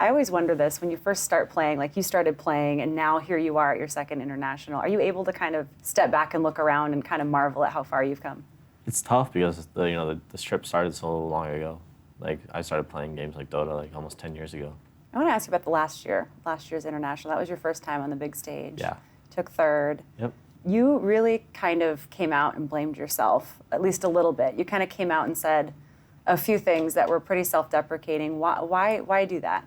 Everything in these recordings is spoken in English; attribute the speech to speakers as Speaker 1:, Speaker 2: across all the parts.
Speaker 1: I always wonder this, when you first start playing, like you started playing and now here you are at your second international, are you able to kind of step back and look around and kind of marvel at how far you've come?
Speaker 2: It's tough because the trip started so long ago. Like I started playing games like Dota like almost 10 years ago.
Speaker 1: I want to ask you about the last year's international. That was your first time on the big stage.
Speaker 2: Yeah.
Speaker 1: Took third.
Speaker 2: Yep.
Speaker 1: You really kind of came out and blamed yourself, at least a little bit. You kind of came out and said a few things that were pretty self-deprecating. Why do that?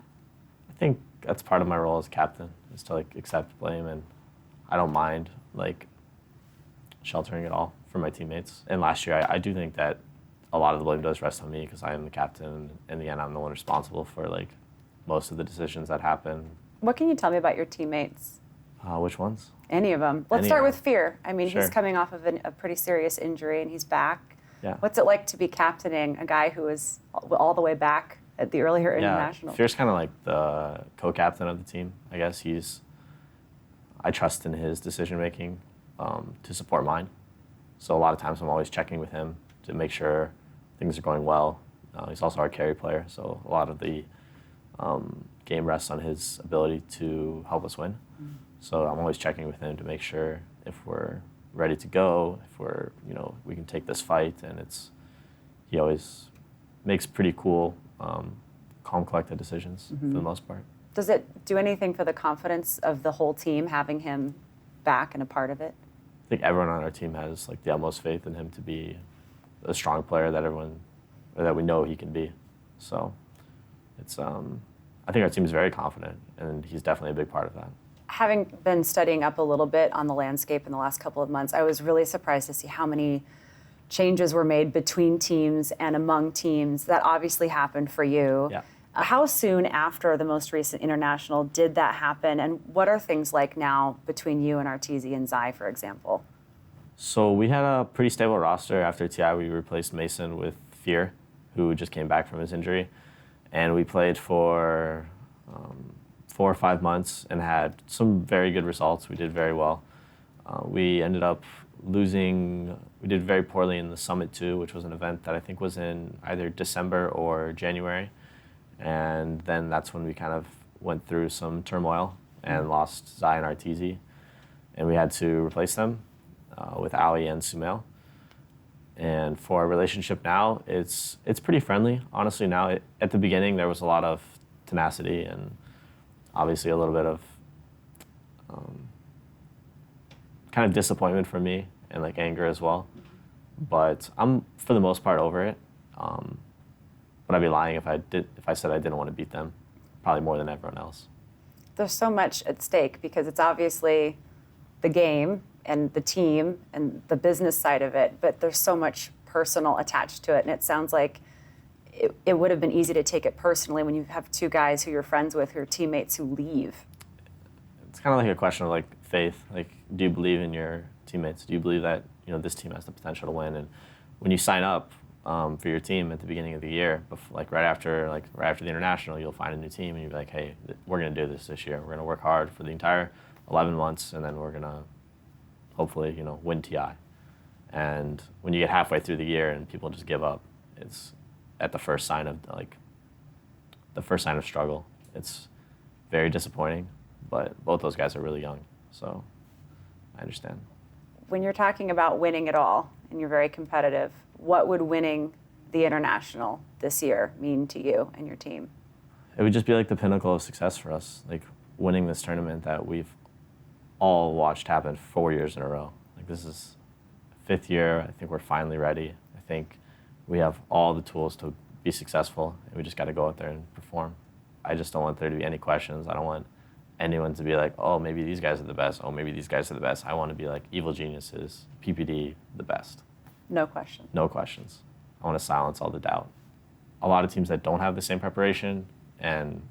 Speaker 2: I think that's part of my role as captain, is to like accept blame, and I don't mind like sheltering it all from my teammates. And last year, I do think that a lot of the blame does rest on me because I am the captain. In the end, I'm the one responsible for like most of the decisions that happen.
Speaker 1: What can you tell me about your teammates?
Speaker 2: Which ones?
Speaker 1: Any of them. Let's start with Fear. I mean,
Speaker 2: Sure.
Speaker 1: He's coming off of a pretty serious injury and he's back.
Speaker 2: Yeah.
Speaker 1: What's it like to be captaining a guy who is all the way back at the earlier international?
Speaker 2: Fear's kind of like the co-captain of the team, I guess. I trust in his decision-making to support mine. So a lot of times I'm always checking with him to make sure things are going well. He's also our carry player, so a lot of the game rests on his ability to help us win. Mm-hmm. So I'm always checking with him to make sure if we're ready to go, if we can take this fight, and he always makes pretty cool, calm, collected decisions for the most part.
Speaker 1: Does it do anything for the confidence of the whole team having him back and a part of it?
Speaker 2: I think everyone on our team has like the utmost faith in him to be a strong player that we know he can be. So I think our team is very confident, and he's definitely a big part of that.
Speaker 1: Having been studying up a little bit on the landscape in the last couple of months, I was really surprised to see how many changes were made between teams and among teams. That obviously happened for you.
Speaker 2: Yeah.
Speaker 1: How soon after the most recent international did that happen, and what are things like now between you and Arteezy and Zai, for example?
Speaker 2: So we had a pretty stable roster after TI. We replaced Mason with Fear, who just came back from his injury, and we played for 4 or 5 months and had some very good results. We did very well. We ended up losing. We did very poorly in the Summit 2, which was an event that I think was in either December or January. And then that's when we kind of went through some turmoil and lost Zai and Arteezy. And we had to replace them with Ali and Sumail. And for our relationship now, it's pretty friendly. Honestly, now, at the beginning, there was a lot of tenacity and obviously a little bit of kind of disappointment from me and like anger as well. But I'm, for the most part, over it. But I'd be lying if I said I didn't want to beat them, probably more than everyone else.
Speaker 1: There's so much at stake because it's obviously the game and the team and the business side of it, but there's so much personal attached to it. And it sounds like it would have been easy to take it personally when you have two guys who you're friends with, who are teammates, who leave.
Speaker 2: It's kind of like a question of like faith. Like, do you believe in your teammates? Do you believe that this team has the potential to win? And when you sign up for your team at the beginning of the year, like right after the international, you'll find a new team and you'll be like, hey, we're going to do this year. We're going to work hard for the entire 11 months, and then we're going to hopefully win TI. And when you get halfway through the year and people just give up, it's at the first sign of struggle. It's very disappointing, but both those guys are really young, so I understand.
Speaker 1: When you're talking about winning it all and you're very competitive, what would winning the international this year mean to you and your team?
Speaker 2: It would just be like the pinnacle of success for us, like winning this tournament that we've all watched happen 4 years in a row. Like, this is 5th year. I think we're finally ready. I think we have all the tools to be successful, and we just got to go out there and perform. I just don't want there to be any questions. I don't want anyone to be like, oh, maybe these guys are the best. Oh, maybe these guys are the best. I want to be like Evil Genuises, PPD, the best.
Speaker 1: No question.
Speaker 2: No questions. I want to silence all the doubt. A lot of teams that don't have the same preparation and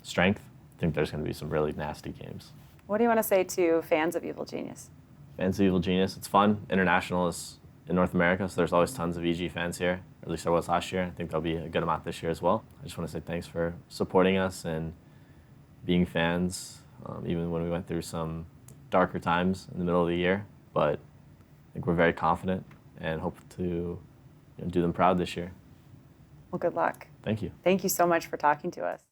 Speaker 2: strength, I think there's going to be some really nasty games.
Speaker 1: What do you want to say to fans of Evil Genius?
Speaker 2: Fans of Evil Genius, it's fun. International is in North America, so there's always tons of EG fans here. Or at least there was last year. I think there'll be a good amount this year as well. I just want to say thanks for supporting us and being fans, even when we went through some darker times in the middle of the year. But I think we're very confident and hope to do them proud this year.
Speaker 1: Well, good luck.
Speaker 2: Thank you.
Speaker 1: Thank you so much for talking to us.